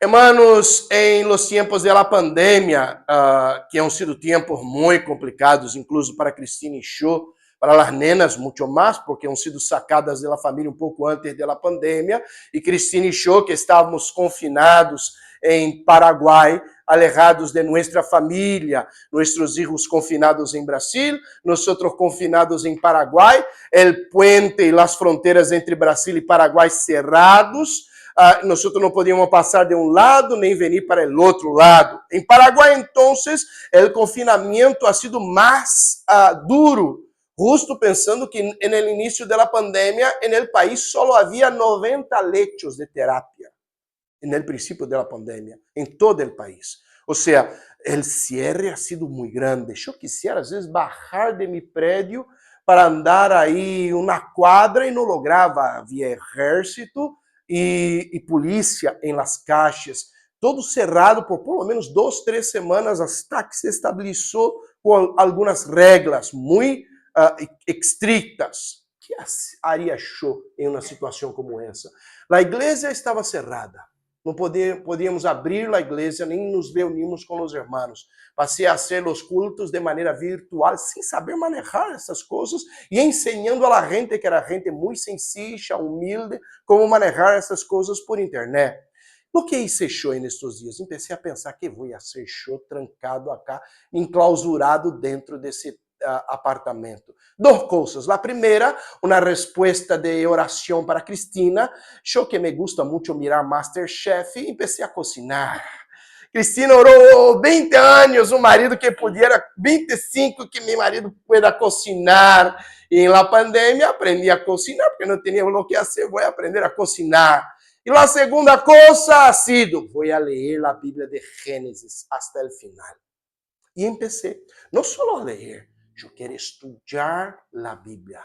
Hermanos, en los tiempos de la pandemia, que han sido tiempos muy complicados, incluso para Cristina e Cho, para las nenas mucho más, porque han sido sacadas de la familia un poco antes de la pandemia, y Cristina e Cho, que estávamos confinados en Paraguay, alejados de nuestra familia, nuestros hijos confinados en Brasil, nosotros confinados en Paraguay, el puente y las fronteras entre Brasil y Paraguay cerrados. Nós não podíamos passar de um lado nem venir para o outro lado. Em Paraguai, então, o confinamento ha sido mais duro, justo pensando que no início da pandemia, no país só havia 90 leitos de terapia, no princípio da pandemia, em todo o país. Ou seja, o cierre ha sido muito grande. Eu quisiera, às vezes, bajar de mi prédio para andar aí uma quadra e não lograva. Havia exército e polícia em las caixas, todo cerrado por pelo menos 2, 3 semanas, hasta que se estabeleceu com algumas regras muito estrictas. Que haria Cho em uma situação como essa? A igreja estava cerrada. Não podíamos abrir a igreja, nem nos reunimos com os irmãos. Passei a hacer os cultos de maneira virtual, sem saber manejar essas coisas e ensinando a gente, que era gente muito sencilla, humilde, como manejar essas coisas por internet. O que hice Cho nestes dias? Comecei a pensar que vou ser Cho trancado acá, enclausurado dentro desse apartamento. 2 coisas. A primeira, uma resposta de oração para Cristina. Yo que me gusta muito mirar MasterChef, e comecei a cocinar. Cristina orou 20 anos, um marido que pudiera, 25 que meu marido pueda cocinar. E na pandemia aprendi a cocinar, porque não tinha o que fazer, vou aprender a cocinar. E a segunda coisa ha sido, vou a ler a Bíblia de Gênesis até o final. E comecei, não só a ler, eu quero estudar a Bíblia.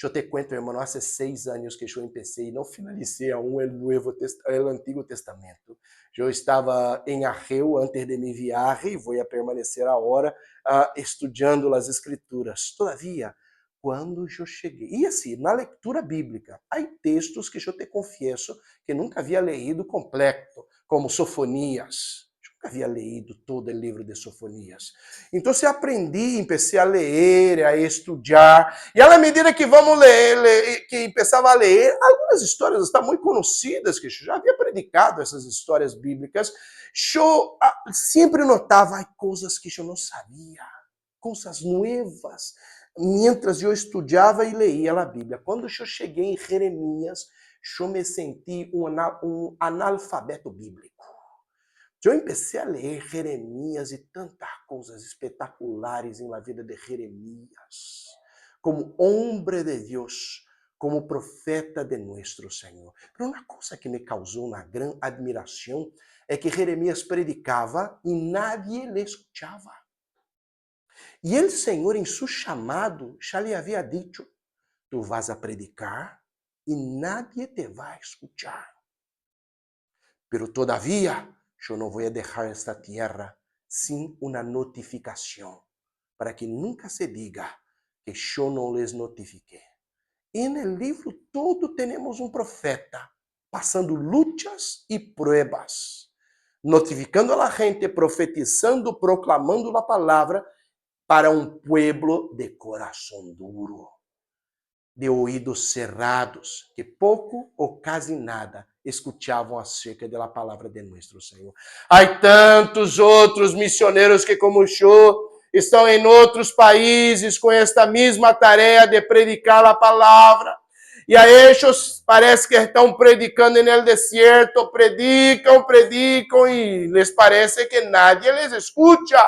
Eu te cuento, irmão, há 6 anos que eu comecei e não finalizei aún o Antigo Testamento. Eu estava em Arreu antes de minha viagem e vou permanecer agora estudando as Escrituras. Todavia, quando eu cheguei, e assim, na leitura bíblica, há textos que eu te confesso que nunca havia lido completo, como Sofonias. Nunca havia lido todo o livro de Sofonias. Então, eu aprendi, comecei a ler, a estudar, e à medida que vamos ler, que começava a ler, algumas histórias estão muito conhecidas, que eu já havia predicado essas histórias bíblicas, eu sempre notava coisas que eu não sabia, coisas novas, mientras eu estudava e leía a Bíblia. Quando eu cheguei em Jeremias, eu me senti um analfabeto bíblico. Eu comecei a ler Jeremias e tantas coisas espetaculares na vida de Jeremias, como homem de Deus, como profeta de nosso Senhor. Mas uma coisa que me causou uma grande admiração é que Jeremias predicava e nadie lhe escuchava. E o Senhor, em seu chamado, já lhe havia dito: tu vas a predicar e nadie te vai escuchar. Pero todavia, eu não vou deixar esta terra sem uma notificação, para que nunca se diga que eu não les notifiquei. E no livro todo temos um profeta passando lutas e pruebas, notificando a gente, profetizando, proclamando a palavra para um pueblo de coração duro, de ouvidos cerrados, que pouco ou quase nada escutavam acerca da palavra de nosso Senhor. Há tantos outros missioneiros que, como eu, estão em outros países com esta mesma tarefa de predicar a palavra. E a eles parece que estão predicando no deserto, predicam, e les parece que nadie les escucha.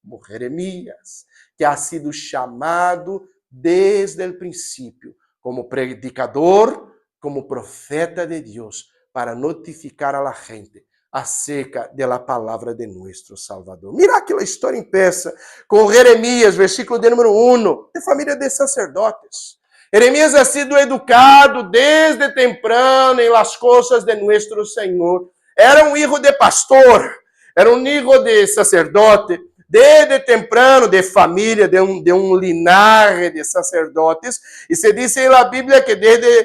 Como Jeremias, que ha sido chamado desde o princípio como predicador, como profeta de Deus, para notificar a la gente acerca da palavra de nosso Salvador. Mira aquela história empieza com Jeremias, versículo de número 1, de família de sacerdotes. Jeremias ha sido educado desde temprano em las coisas de nosso Senhor. Era um filho de pastor, era um filho de sacerdote, desde temprano, de família, de um linaje de sacerdotes. E se diz na Bíblia que desde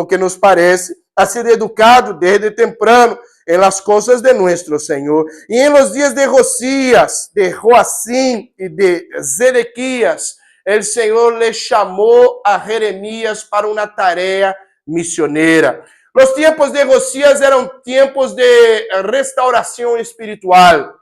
que nos parece, ha sido educado desde temprano en las cosas de nuestro Señor. Y en los días de Josías, de Joacim y de Zedequías, el Señor le llamó a Jeremías para una tarea misionera. Los tiempos de Josías eran tiempos de restauración espiritual.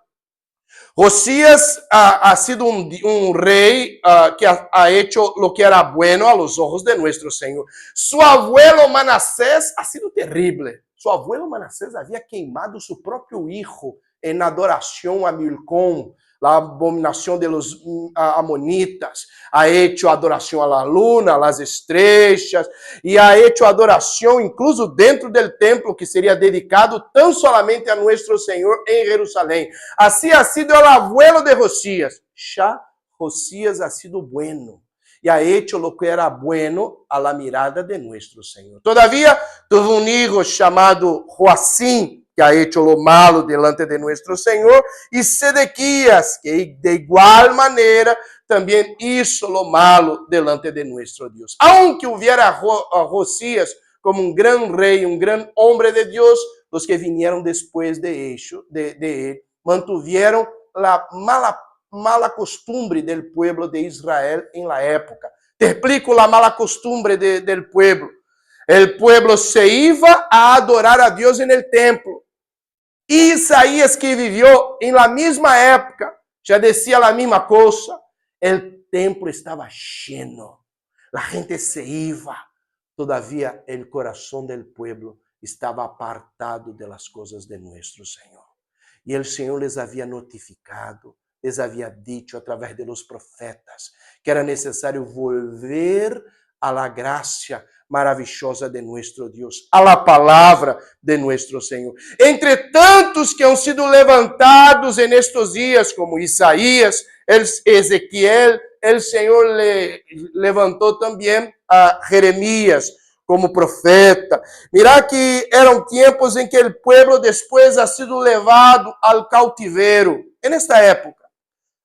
Josías ha sido un rey que ha hecho lo que era bueno a los ojos de nuestro Señor. Su abuelo Manasés ha sido terrible. Su abuelo Manasés había queimado su propio hijo en adoración a Milcom, la abominación de los amonitas. Ha hecho adoración a la luna, a las estrellas, y ha hecho adoración incluso dentro del templo que sería dedicado tan solamente a nuestro Señor en Jerusalén. Así ha sido el abuelo de Josías. Ya Josías ha sido bueno y ha hecho lo que era bueno a la mirada de nuestro Señor. Todavía tuvo un hijo llamado Joacim, que ha hecho lo malo delante de nuestro Señor, y Sedequías, que de igual manera también hizo lo malo delante de nuestro Dios. Aunque hubiera a Josías como un gran rey, un gran hombre de Dios, los que vinieron después de él mantuvieron la mala costumbre del pueblo de Israel en la época. Te explico la mala costumbre del pueblo. El pueblo se iba a adorar a Dios en el templo. Isaías, que vivió en la misma época, ya decía la misma cosa. El templo estaba lleno. La gente se iba. Todavía el corazón del pueblo estaba apartado de las cosas de nuestro Señor. Y el Señor les había notificado, les había dicho a través de los profetas que era necesario volver a la gracia maravillosa de nuestro Dios, a la palabra de nuestro Señor. Entre tantos que han sido levantados en estos días, como Isaías, Ezequiel, el Señor le levantó también a Jeremías como profeta. Mira que eram tempos em que o pueblo depois ha sido levado ao cautiveiro. En esta época,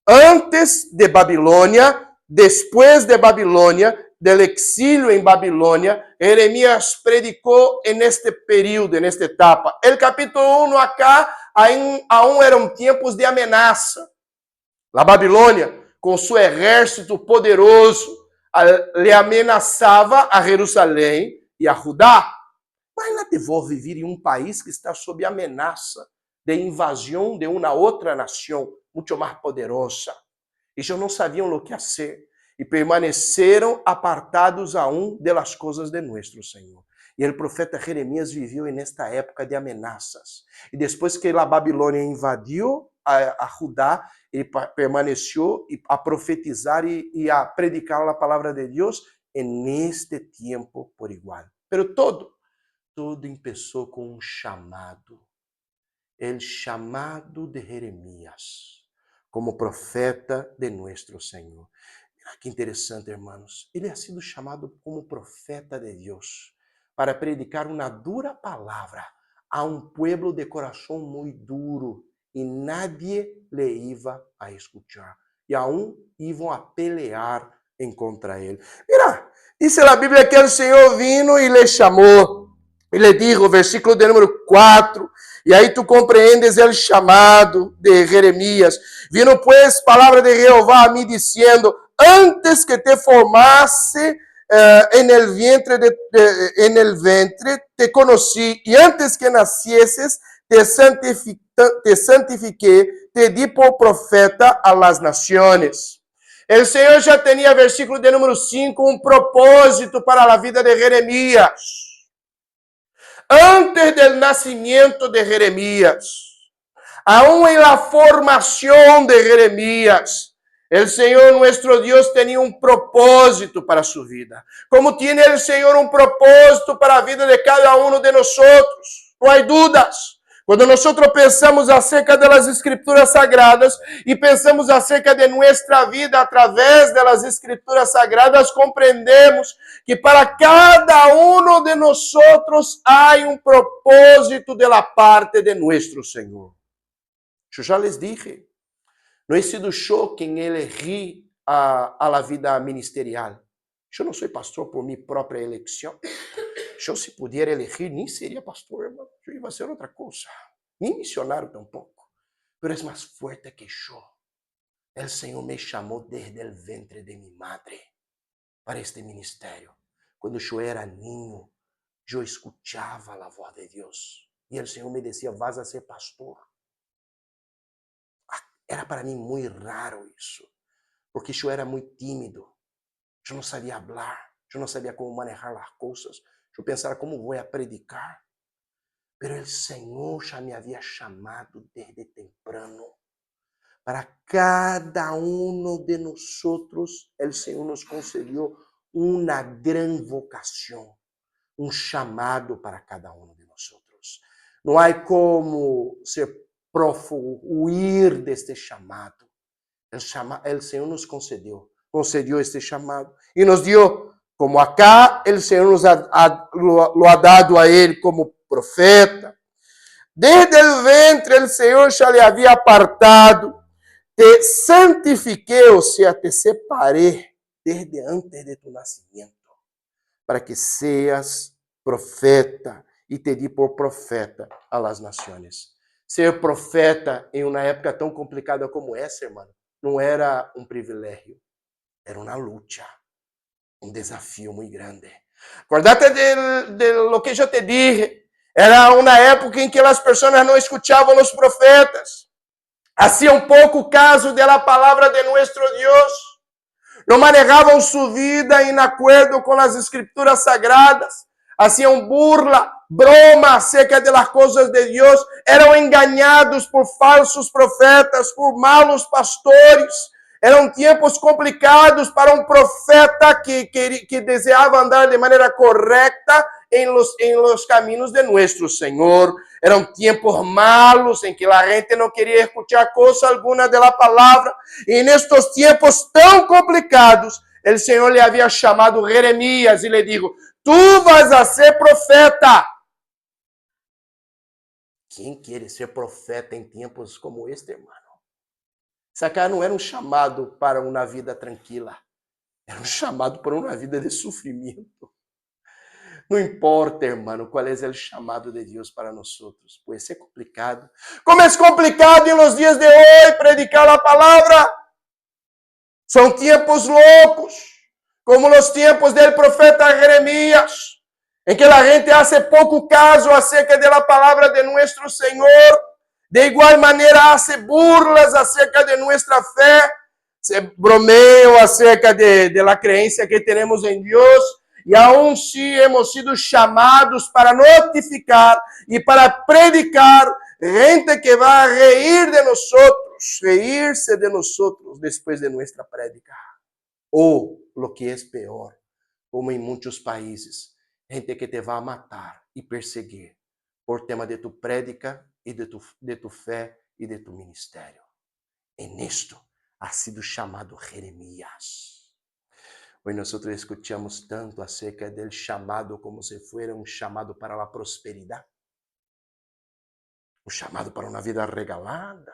antes de Babilônia, depois de Babilônia, del exílio em Babilônia, Jeremías predicou neste período, nesta etapa. El capítulo 1 acá, aún eram tempos de ameaça. A Babilônia, com seu exército poderoso, le ameaçava a Jerusalém e a Judá. Mas não devolve vir em um país que está sob ameaça de invasão de uma outra nação muito mais poderosa. Eles não sabiam o que fazer e permaneceram apartados aún de las coisas de nosso Senhor. E o profeta Jeremias viveu nesta época de ameaças. E depois que a Babilônia invadiu a Judá, ele permaneceu a profetizar e a predicar a palavra de Deus neste tempo por igual. Pero todo começou com um chamado. El chamado de Jeremias como profeta de nuestro Senhor. Mira que interessante, hermanos. Ele ha sido chamado como profeta de Deus para predicar uma dura palavra a um pueblo de coração muito duro e nadie le iba a escuchar. E aún iam a pelear em contra ele. Mira, dice a Bíblia que o Senhor vino e le chamou. E le dijo, versículo de número 4, e aí tu compreendes el chamado de Jeremias. Vino pues palavra de Jeová a mim diciendo, antes que te formase en el vientre te conocí, e antes que nacieses te santifiqué, te di por profeta a las naciones. El Senhor já tinha, versículo de número 5, um propósito para a vida de Jeremias. Antes del nacimiento de Jeremías, aún en la formación de Jeremías, el Señor nuestro Dios tenía un propósito para su vida. Como tiene el Señor un propósito para la vida de cada uno de nosotros. No hay dudas. Quando nós pensamos acerca das Escrituras Sagradas e pensamos acerca de nossa vida através das Escrituras Sagradas, compreendemos que para cada um de nós há um propósito de la parte de nosso Senhor. Eu já les dije, não he sido eu quem elegí a la vida ministerial. Eu não sou pastor por minha própria eleição. Eu, se puder elegir, nem seria pastor, irmão. Eu ia ser outra coisa. Nem missionário tampouco. Pero é mais forte que eu. O Senhor me chamou desde o ventre de minha madre para este ministério. Quando eu era niño, eu escutava a voz de Deus. E o Senhor me dizia, vas a ser pastor. Era para mim muito raro isso. Porque eu era muito tímido. Eu não sabia falar. Eu não sabia como manejar as coisas. Eu pensava, como vou predicar? Pero o Senhor já me havia chamado desde temprano. Para cada de nós, o Senhor nos concedeu uma grande vocação, chamado para cada de nós. Não há como ser prófugo, huir deste chamado. O Senhor nos concedeu este chamado e nos deu, como acá, o Senhor nos lo ha dado a ele como profeta. Desde o ventre, o Senhor já lhe havia apartado. Te santifiquei, ou seja, te separei desde antes de tu nascimento, para que seas profeta, e te di por profeta a las naciones. Ser profeta em uma época tão complicada como essa, irmão, não era um privilégio, era uma luta, um desafio muito grande. Acordate de lo que eu te dije, era uma época em que as pessoas não escutavam os profetas. Hacían poco caso de la palabra de nuestro Dios. No manejaban su vida en acuerdo con las escrituras sagradas. Hacían burla, broma acerca de las cosas de Dios. Eran engañados por falsos profetas, por malos pastores. Eram tempos complicados para um profeta que desejava andar de maneira correta em los caminhos de nosso Senhor. Eram tempos malos em que a gente não queria escutar coisa alguma da palavra. E nestes tempos tão complicados, o Senhor lhe havia chamado Jeremias e lhe disse: "Tu vas a ser profeta." Quem quer ser profeta em tempos como este, irmão? Isso aqui não era um chamado para uma vida tranquila. Era um chamado para uma vida de sofrimento. Não importa, irmão, qual é o chamado de Deus para nós. Pode ser complicado. Como é complicado nos dias de hoje predicar a palavra. São tempos loucos, como os tempos do profeta Jeremias, em que a gente hace pouco caso acerca da palavra de nosso Senhor. De igual maneira, hace burlas acerca de nossa fé, se bromeiam acerca de la creencia que temos em Deus, e aún se hemos sido chamados para notificar e para predicar, gente que vai reír de nós, reír-se de nós depois de nossa prédica. Ou, lo que é pior, como em muitos países, gente que te vai matar e perseguir por tema de tu prédica e de tu fé e de tu ministério. E nisto ha sido chamado Jeremias. Hoje nós escutamos tanto acerca del chamado como se fuera um chamado para a prosperidade, um chamado para uma vida regalada,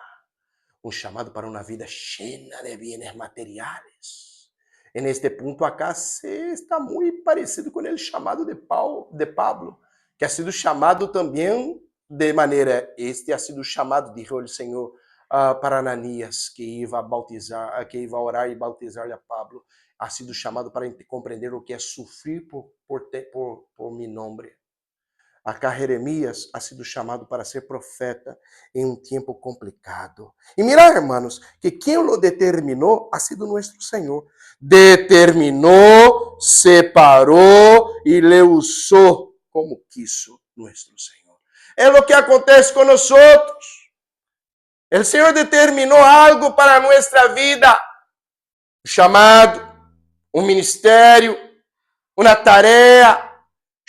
um chamado para uma vida cheia de bienes materiais. E neste ponto acá está muito parecido com o chamado de Pablo, que ha sido chamado também de maneira, este ha sido chamado, dijo o Senhor, para Ananias, que ia bautizar, que ia orar e bautizar a Pablo, ha sido chamado para compreender o que é sofrer por mi nombre. Acá Jeremias ha sido chamado para ser profeta em um tempo complicado. E mirar, hermanos, que quem o determinou ha sido nosso Senhor. Determinou, separou e le usou como quiso nosso Senhor. É o que acontece com nós. O Senhor determinou algo para nossa vida. Um chamado, um ministério, uma tarefa.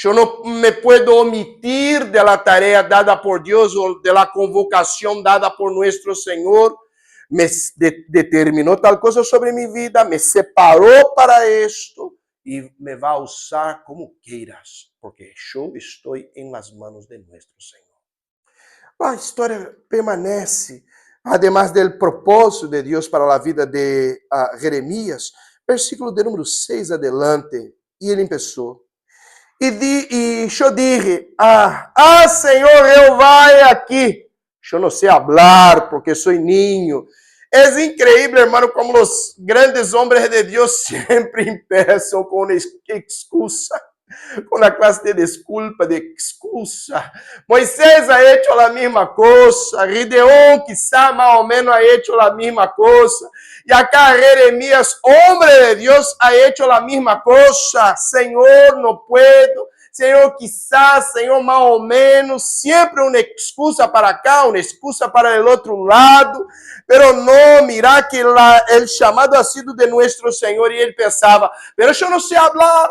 Eu não me puedo omitir de la tarea dada por Deus ou de la convocação dada por nosso Senhor. Me determinou tal coisa sobre minha vida, me separou para isto e me vai usar como queiras, porque eu estou em las manos de nosso Senhor. A história permanece, además do propósito de Deus para a vida de Jeremias, versículo de número 6 adelante, e ele começou. E eu dije, Senhor, eu vai aqui. Eu não sei falar porque sou niño. É incrível, hermano, como os grandes homens de Deus sempre empiezam com uma excusa, com a classe de desculpa, de excusa. Moisés ha hecho a mesma coisa, Gideon, quizá, mais ou menos, ha hecho a mesma coisa. E acá Jeremias, homem de Deus, ha hecho a mesma coisa. Senhor, não puedo. Senhor, quizás, Senhor, más o menos, siempre una excusa para acá, una excusa para el otro lado, pero no, mira que el llamado ha sido de nuestro Señor, y él pensaba, pero yo no sé hablar,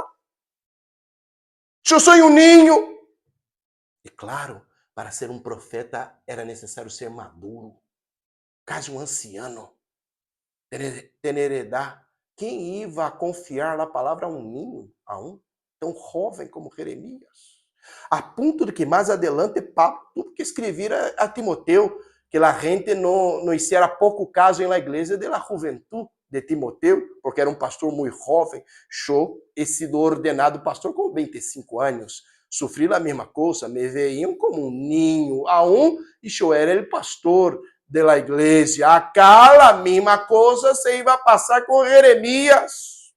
yo soy un niño. Y claro, para ser un profeta era necesario ser maduro, casi un anciano, tener edad. ¿Quién iba a confiar la palabra a un niño, aún tão jovem como Jeremias? A ponto de que mais adelante Pablo tuvo que escrever a Timoteo que a gente não hiciera pouco caso na igreja da juventude de Timoteo, porque era um pastor muito jovem. Eu he sido ordenado pastor com 25 anos. Sofri a mesma coisa, me veiam como um ninho aún, e eu era o pastor da igreja. Acá a mesma coisa se iba a passar com Jeremias.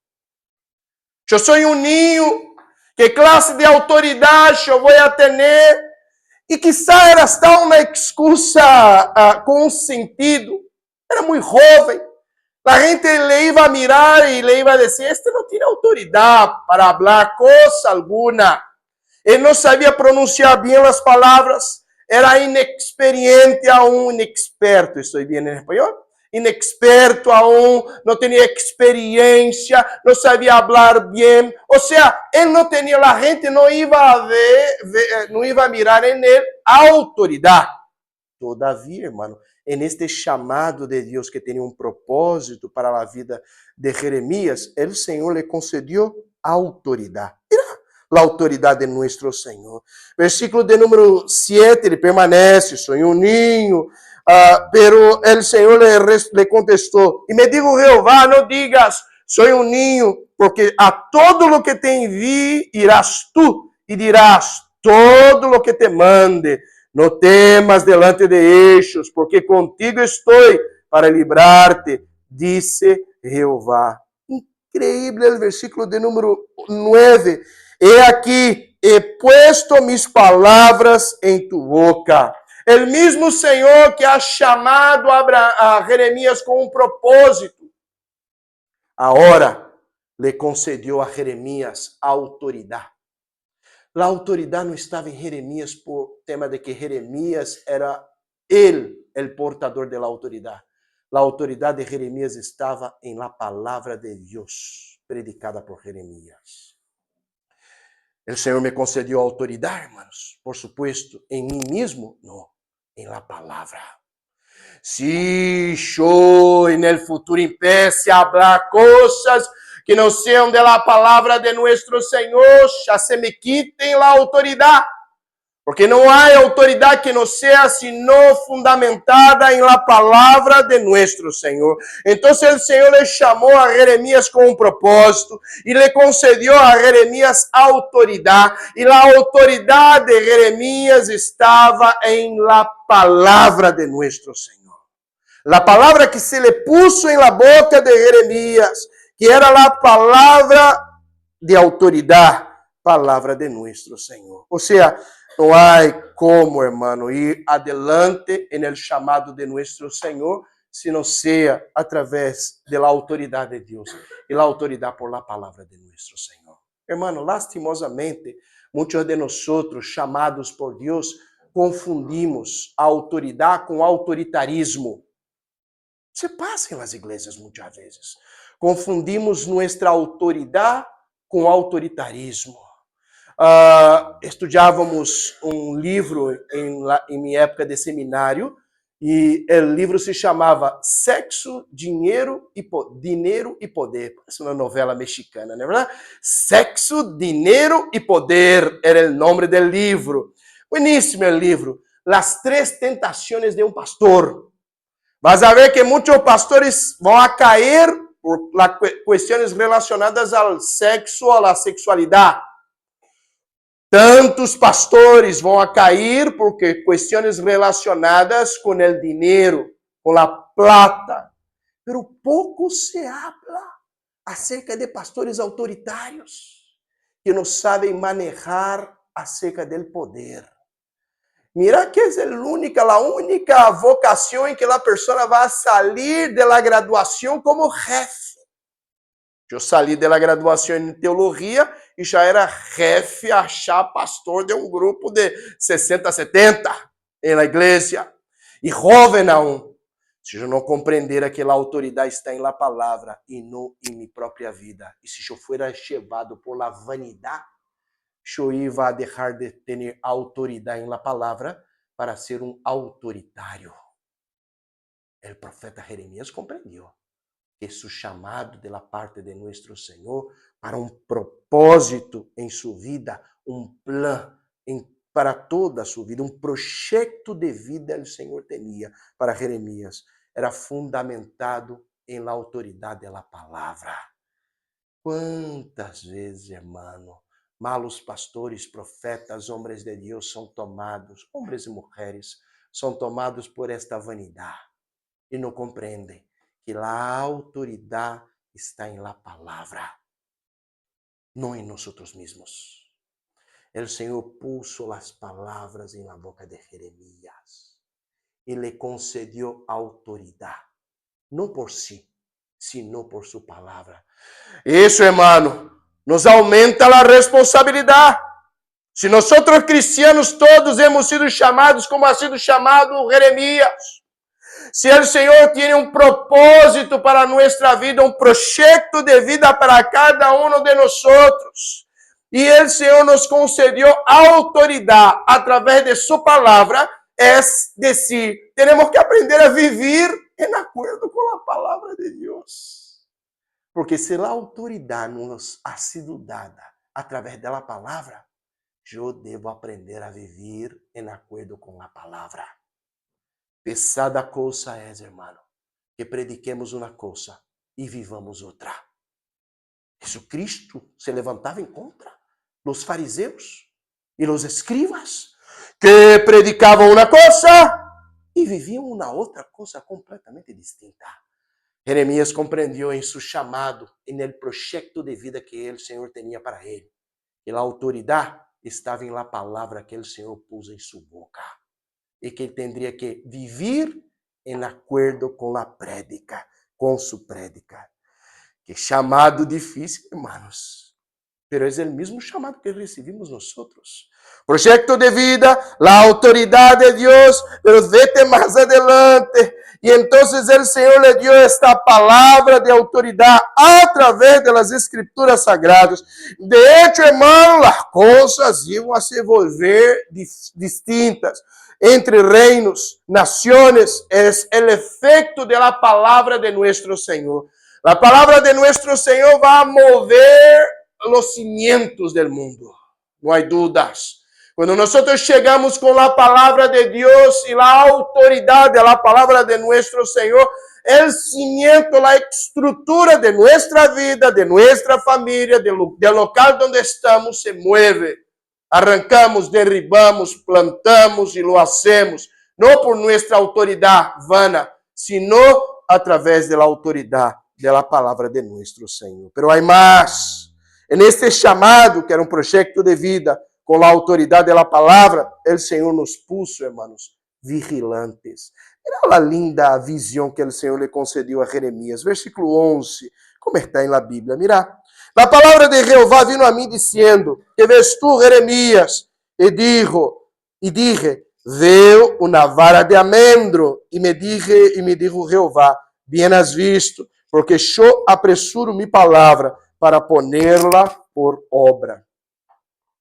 Eu sou um ninho. Que classe de autoridade eu vou ter? E quizá era só uma excusa com sentido. Era muito jovem. A gente le iba a mirar e le iba a dizer, este não tem autoridade para falar coisa alguma. Ele não sabia pronunciar bem as palavras. Era inexperiente aún, inexperto. Estou bem em espanhol? Inexperto aún, não tinha experiência, não sabia falar bem. Ou seja, ele não tinha, a gente não ia a ver, não ia a mirar em ele a autoridade. Todavia, irmão, neste chamado de Deus que tinha um propósito para a vida de Jeremias, o Senhor lhe concedeu autoridade. A autoridade de nosso Senhor. Versículo de número 7, ele permanece, sou um ninho. Pero el Señor le contestó, y me dijo Jehová, no digas, soy un niño, porque a todo lo que te envíe irás tú, y dirás todo lo que te mande. No temas delante de ellos, porque contigo estoy para librarte, dice Jehová. Increíble el versículo de número 9. He aquí, he puesto mis palabras en tu boca. O mesmo Senhor que ha chamado a Jeremias com um propósito, agora lhe concedeu a Jeremias a autoridade. A autoridade não estava em Jeremias por tema de que Jeremias era ele, o portador da autoridade. A autoridade de Jeremias estava em la palavra de Deus, predicada por Jeremias. O Senhor me concedeu autoridade, hermanos, por supuesto, em mim mesmo, não, em la palavra. Se eu en el futuro empiece a hablar coisas que não sejam de la palavra de nuestro Senhor, já se me quitem la autoridade. Porque não há autoridade que não seja sino fundamentada em la palavra de nuestro Senhor. Então, o Senhor lhe chamou a Jeremias com um propósito e lhe concedeu a Jeremias autoridade. E a autoridade de Jeremias estava em la palavra de nuestro Senhor. La palavra que se le puso en la boca de Jeremias, que era la palavra de autoridade, palavra de nuestro Senhor. Ou seja, não há como, hermano, ir adelante en el chamado de nuestro Senhor, se não seja através de la autoridade de Deus e la autoridade por la palavra de nuestro Senhor. Hermano, lastimosamente, muitos de nós, chamados por Deus, confundimos a autoridade com autoritarismo. Se passa nas igrejas muitas vezes. Confundimos nossa autoridade com autoritarismo. Estudávamos um livro em minha época de seminário e o livro se chamava Sexo, Dinheiro e Poder. Parece uma novela mexicana, não é verdade? Sexo, Dinheiro e Poder era o nome do livro. Bueníssimo o livro. Las três tentações de um pastor. Vas a ver que muitos pastores vão a cair por questões relacionadas ao sexo, à sexualidade. Tantos pastores vão a cair porque questões relacionadas com o dinheiro, com a plata. Pero pouco se habla acerca de pastores autoritários que não sabem manejar acerca do poder. Mira que é a única vocação em que a pessoa vai sair da graduação como jefe. Eu saí da graduação em teologia e já era jefe, achar pastor de um grupo de 60, 70 na igreja. E jovem aún. Se eu não compreender que a autoridade está na palavra e não em minha própria vida. E se eu for levado por la vanidade, eu ia deixar de ter autoridade na palavra para ser um autoritário. O profeta Jeremias compreendeu que su chamado de la parte de nuestro Senhor para um propósito em sua vida, um plano para toda a sua vida, um projeto de vida o Senhor tinha para Jeremias. Era fundamentado em la autoridade da palavra. Quantas vezes, irmão, malos pastores, profetas, homens de Deus são tomados, homens e mulheres, são tomados por esta vanidade e não compreendem que a autoridade está em la palavra, não em nós mesmos. O Senhor puso as palavras em la boca de Jeremias e lhe concedeu autoridade, não por si, sino por sua palavra. Isso, irmão, nos aumenta a responsabilidade. Se nós cristianos todos hemos sido chamados como ha sido chamado Jeremias, se o Senhor tem um propósito para nossa vida, um projeto de vida para cada um de nós, e o Senhor nos concedeu autoridade através de sua palavra, é decir, temos que aprender a viver em acordo com a palavra de Deus. Porque se a autoridade nos ha sido dada através da palavra, eu devo aprender a viver em acordo com a palavra. Pesada coisa é, irmão, que prediquemos uma coisa e vivamos outra. Jesucristo se levantava em contra dos fariseus e dos escribas, que predicavam uma coisa e viviam uma outra coisa completamente distinta. Jeremias compreendeu em seu chamado, no projeto de vida que o Senhor tinha para ele. E a autoridade estava na palavra que o Senhor pôs em sua boca. E que ele teria que viver em acordo com a prédica, com sua prédica. Que chamado difícil, irmãos. Pero é o mesmo chamado que recebimos nós. Projeto de vida, a autoridade de Deus, pero vete mais adelante. E então o Senhor lhe deu esta palavra de autoridade através das Escrituras Sagradas. De hecho, irmão, as coisas iam a se volver distintas. Entre reinos, naciones, es el efecto de la palabra de nuestro Señor. La palabra de nuestro Señor va a mover los cimientos del mundo. No hay dudas. Cuando nosotros llegamos con la palabra de Dios y la autoridad de la palabra de nuestro Señor, el cimiento, la estructura de nuestra vida, de nuestra familia, del local donde estamos, se mueve. Arrancamos, derribamos, plantamos e lo hacemos, não por nossa autoridade vana, sino através da autoridade da palavra de nosso Senhor. Pero há mais. Neste chamado, que era um projeto de vida, com a autoridade da palavra, o Senhor nos puso, hermanos, vigilantes. Mira a linda visão que o Senhor lhe concedeu a Jeremias. Versículo 11. Como está na Bíblia? Mira. La palavra de Jehová vino a mim dizendo, que ves tu, Jeremias? E dije, veo uma vara de amendro. E me dijo Jehová, bien has visto, porque eu apresuro mi palavra para ponerla por obra.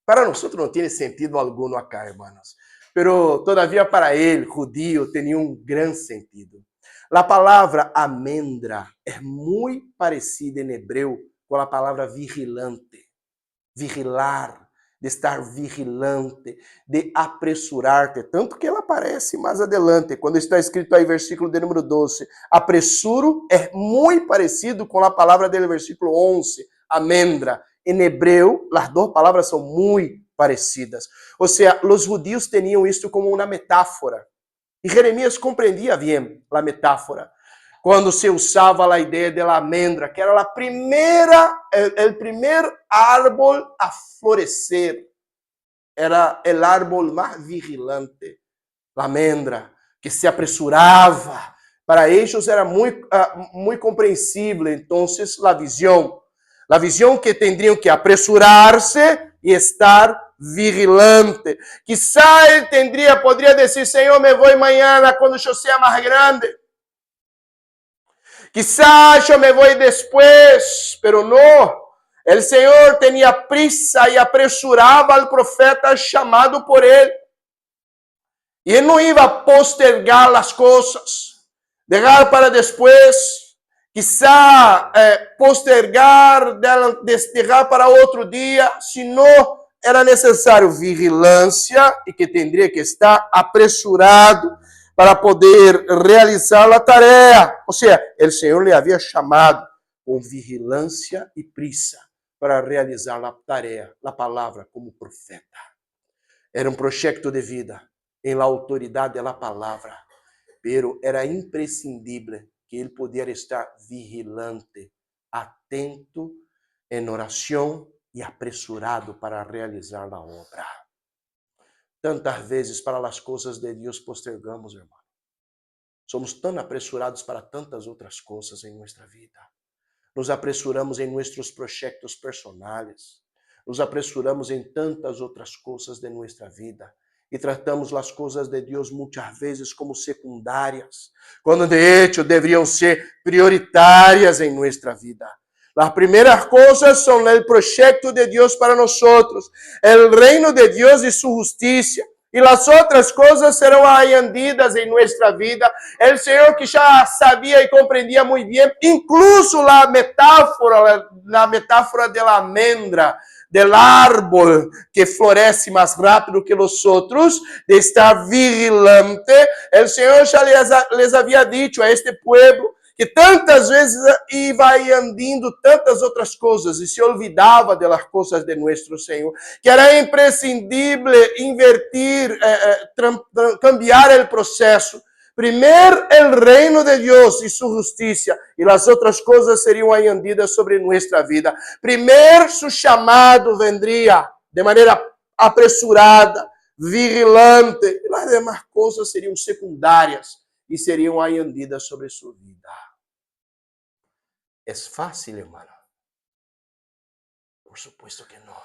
Para nós não tem sentido alguno acá, hermanos. Pero todavia para ele, judío, tinha um grande sentido. A palavra amendra é muito parecida em hebreu com a palavra vigilante, vigilar, de estar vigilante, de apressurar-te, tanto que ela aparece mais adelante, quando está escrito aí, versículo de número 12, apressuro é muito parecido com a palavra do versículo 11, amendra. Em hebreu, as duas palavras são muito parecidas. Ou seja, os judíos tinham isto como uma metáfora. E Jeremias compreendia bem a metáfora. Quando se usava a ideia da almendra, que era o primeiro árbol a florescer. Era o árbol mais vigilante, a almendra, que se apressurava. Para eles era muito compreensível, então, a visão que teriam que apressurar-se e estar vigilante. Quizá ele poderia dizer, Senhor, me vou amanhã quando eu seja mais grande. Quizá eu me vou depois, pero não. O Senhor tinha prisa e apressurava al profeta chamado por ele. E ele não ia postergar as coisas, deixar para depois, quizá postergar, deixar para outro dia, senão era necessário vigilância e que teria que estar apressurado para poder realizar a tarefa. Ou seja, o Senhor lhe havia chamado com vigilância e prisa para realizar a tarefa, a palavra como profeta. Era um projeto de vida em la autoridade da palavra, pero era imprescindível que ele pudesse estar vigilante, atento, em oração e apressurado para realizar a obra. Tantas vezes para as coisas de Deus postergamos, irmão. Somos tão apresurados para tantas outras coisas em nossa vida. Nos apressuramos em nossos projetos personais. Nos apressuramos em tantas outras coisas de nossa vida. E tratamos as coisas de Deus muitas vezes como secundárias, quando de hecho deveriam ser prioritárias em nossa vida. As primeiras coisas são o projeto de Deus para nós, o reino de Deus e sua justiça. E as outras coisas serão añadidas em nossa vida. O Senhor que já sabia e compreendia muito bem, incluso a metáfora da almendra, del árbol que floresce mais rápido que os outros, de estar vigilante. O Senhor já les havia dito a este povo que tantas vezes ia andando tantas outras coisas e se olvidava das coisas de nosso Senhor, que era imprescindível invertir, cambiar o processo. Primeiro, o reino de Deus e sua justiça, e as outras coisas seriam añadidas sobre nossa vida. Primeiro, seu chamado vendria de maneira apressurada, vigilante, e as demais coisas seriam secundárias e seriam añadidas sobre sua vida. É fácil, irmão? Por supuesto que não.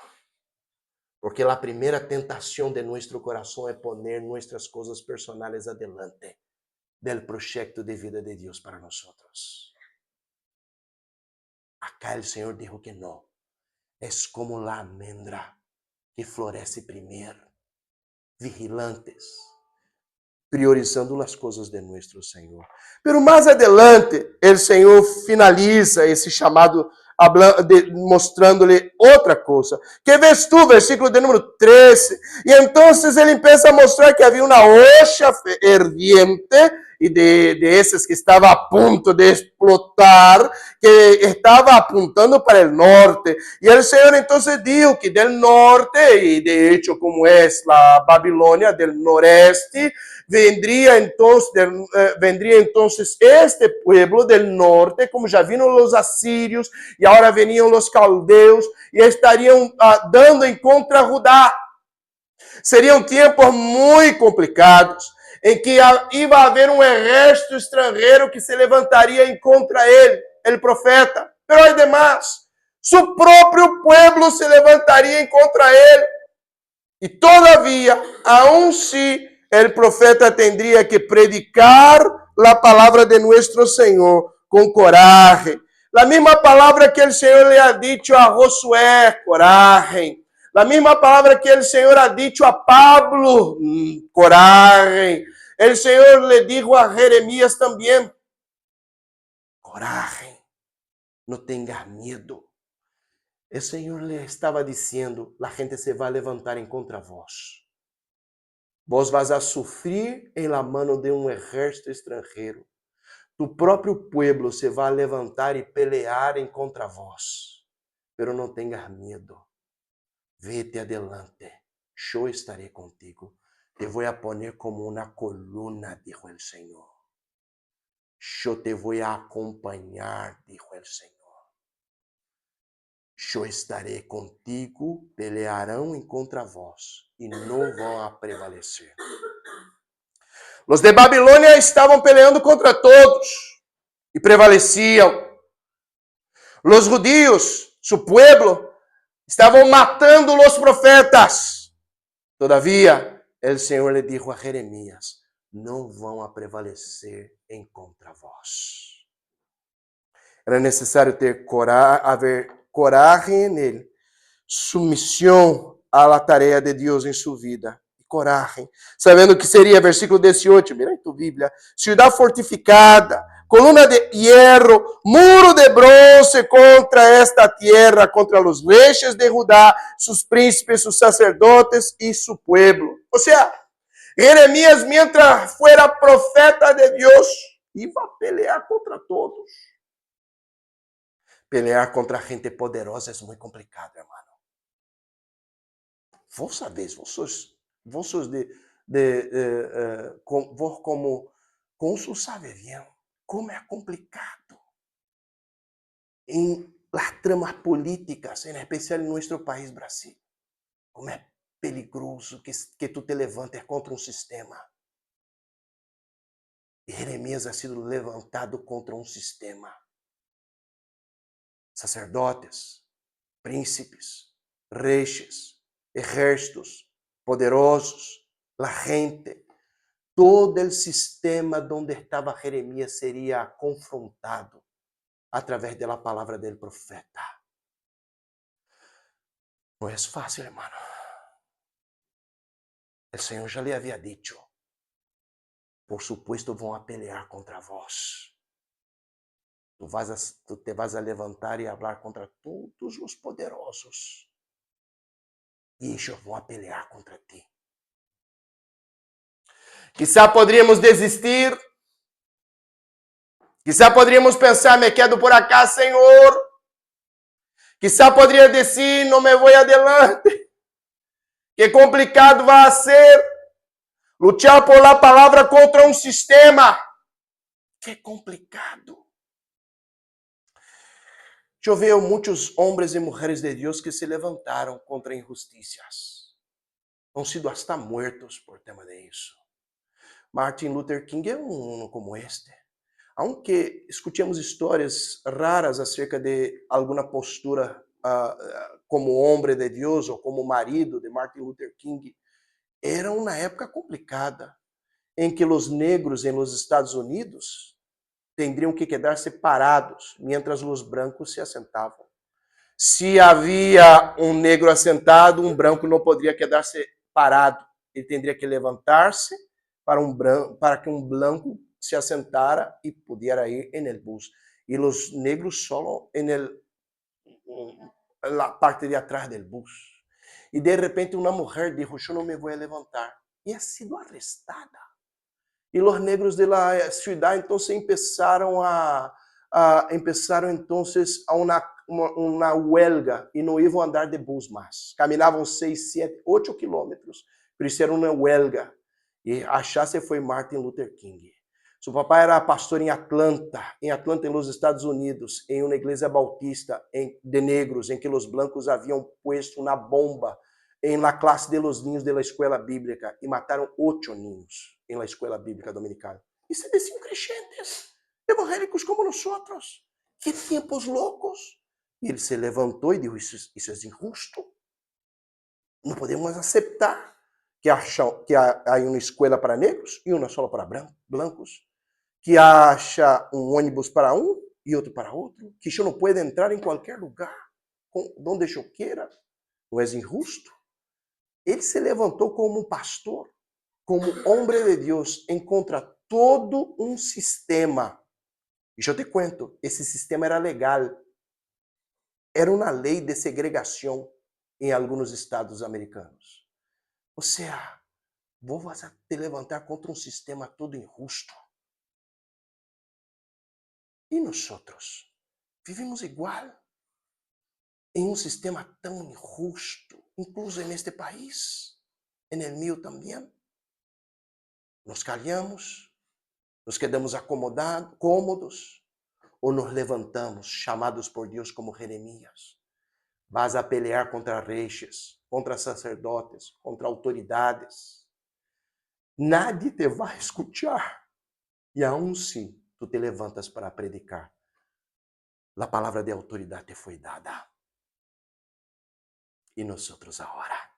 Porque a primeira tentação de nosso coração é poner nossas coisas personais adelante del projeto de vida de Deus para nós. Acá o Senhor dijo que não. É como a almendra que floresce primeiro, vigilantes, priorizando as coisas de nosso Senhor. Pero mais adelante, o Senhor finaliza esse chamado mostrando-lhe outra coisa. Que vês tu, versículo de número 13. E então ele empieza a mostrar que havia uma hoxa ferviente e de esses que estava a ponto de explotar, que estava apuntando para o norte. E o Senhor então disse que del norte, e de hecho como é a Babilônia, del noreste, vendría entonces este pueblo del norte, como ya vino los asirios y ahora venían los caldeos y estarían dando en contra a Judá. Seriam tempos muito complicados, em que iba a haver um exército estrangeiro que se levantaria em contra ele, el profeta. Pero además, su próprio pueblo se levantaria em contra ele. E todavia, aun si el profeta tendría que predicar la palavra de nuestro Senhor com coragem. La misma palavra que el Senhor le ha dicho a Josué, coragem. La misma palavra que el Senhor ha dicho a Pablo, coragem. El Senhor le dijo a Jeremías também, coragem, não tenhas medo. O Senhor lhe estava dizendo, a gente se vai levantar em contra vós. Vós vas a sofrer em la mano de um exército estrangeiro. Tu próprio pueblo se vai levantar e pelear em contra vós. Pero não tenhas medo. Vete adelante. yo estaré contigo. Te voy a poner como una columna, dijo el Señor. Yo te voy a acompañar, dijo el Señor. Yo estaré contigo, pelearão em contra vós e não vão a prevalecer. Los de Babilônia estavam peleando contra todos e prevaleciam. Los judíos, su pueblo, estavam matando los profetas. Todavia, el Senhor le dijo a Jeremias, não vão a prevalecer em contra vós. Era necessário haver coragem nele, submissão à tarefa de Deus em sua vida. Coragem, sabendo que seria, versículo 18, mira em tu Bíblia, ciudad fortificada, coluna de hierro, muro de bronce contra esta tierra, contra los reyes de Judá, sus príncipes, sus sacerdotes y su pueblo. O sea, Jeremías, mientras fuera profeta de Dios, iba a pelear contra todos. Pelear contra gente poderosa é muito complicado, hermano. Vos sabéis, vos sois vos como cônsul sabe bien como é complicado em las tramas políticas, em especial em nosso país, Brasil. Como é peligroso que tu te levantes contra um sistema. E Jeremias ha sido levantado contra um sistema. Sacerdotes, príncipes, reis, ejércitos, poderosos, la gente, todo el sistema donde estaba Jeremías sería confrontado a través de la palabra del profeta. No es fácil, hermano. El Señor ya le había dicho, por supuesto vão a pelear contra vós. Tu te vas a levantar e hablar contra todos os poderosos. E eles vão a pelear contra ti. Quizá poderíamos desistir. Quizá poderíamos pensar, me quedo por acá, Senhor. Quizá poderia dizer, não me vou adelante. Que complicado vai ser lutar por la palavra contra um sistema. Que complicado. Eu vejo muitos homens e mulheres de Deus que se levantaram contra injusticias. Han sido hasta muertos por tema de isso. Martin Luther King é um como este. Aunque escutemos histórias raras acerca de alguma postura como homem de Deus ou como marido de Martin Luther King, era uma época complicada em que os negros nos Estados Unidos teriam que quedar separados, mientras os brancos se assentavam. Se havia um negro assentado, um branco não poderia quedar parado. Ele teria que levantar-se para que um branco se assentara e pudiera ir en el bus. E os negros solo en la parte de atrás del bus. E de repente uma mulher disse, eu não me vou levantar. E ha sido arrestada. E os negros de la ciudad entonces empezaram entonces a uma huelga e não iam andar de bus mais. Caminavam 6, 7, 8 quilômetros. Por isso era uma huelga. E achar se foi Martin Luther King. Seu papai era pastor em Atlanta, nos Estados Unidos, em uma igreja bautista de negros, em que os blancos haviam posto uma bomba em la classe de los niños de la escuela bíblica e mataram 8 niños em la escuela bíblica dominicana. E se diziam crentes, evangélicos como nós. Que tempos loucos! E ele se levantou e disse, isso é injusto. Não podemos aceitar que há uma escola para negros e uma só para brancos, que haja um ônibus para um e outro para outro, que eu não posso entrar em qualquer lugar, onde eu queira. Não é injusto? Ele se levantou como um pastor, como homem de Deus, em contra todo um sistema. E eu te conto, esse sistema era legal. Era uma lei de segregação em alguns estados americanos. Ou seja, vou te levantar contra um sistema todo injusto. E nós vivemos igual em um sistema tão injusto, incluso neste país. en el mío también. Nos callamos, nos quedamos acomodados, cómodos, ou nos levantamos, chamados por Deus como Jeremias. Vas a pelear contra reis, contra sacerdotes, contra autoridades. Nadie te vai escuchar. E aún sim, tu te levantas para predicar. A palavra de autoridade te foi dada. E nós agora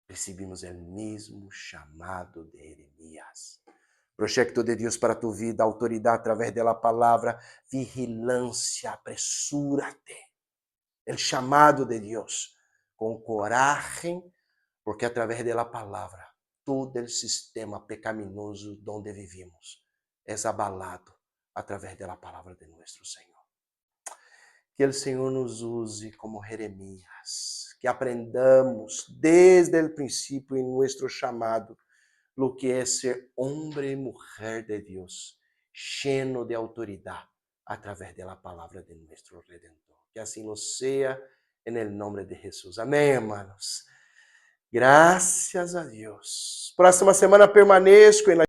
recebemos o mesmo chamado de Jeremias. Projeto de Deus para tu vida, autoridade através da palavra, vigilância, apresúrate. O chamado de Deus, com coragem, porque através da palavra, todo o sistema pecaminoso onde vivimos é abalado através da palavra de nosso Senhor. Que o Senhor nos use como Jeremias, que aprendamos desde o princípio em nosso chamado lo que é ser homem e mulher de Deus, lleno de autoridade através da palavra de nosso Redentor. Que assim lo seja, em nome de Jesus. Amém, hermanos. Graças a Deus. Próxima semana permaneço em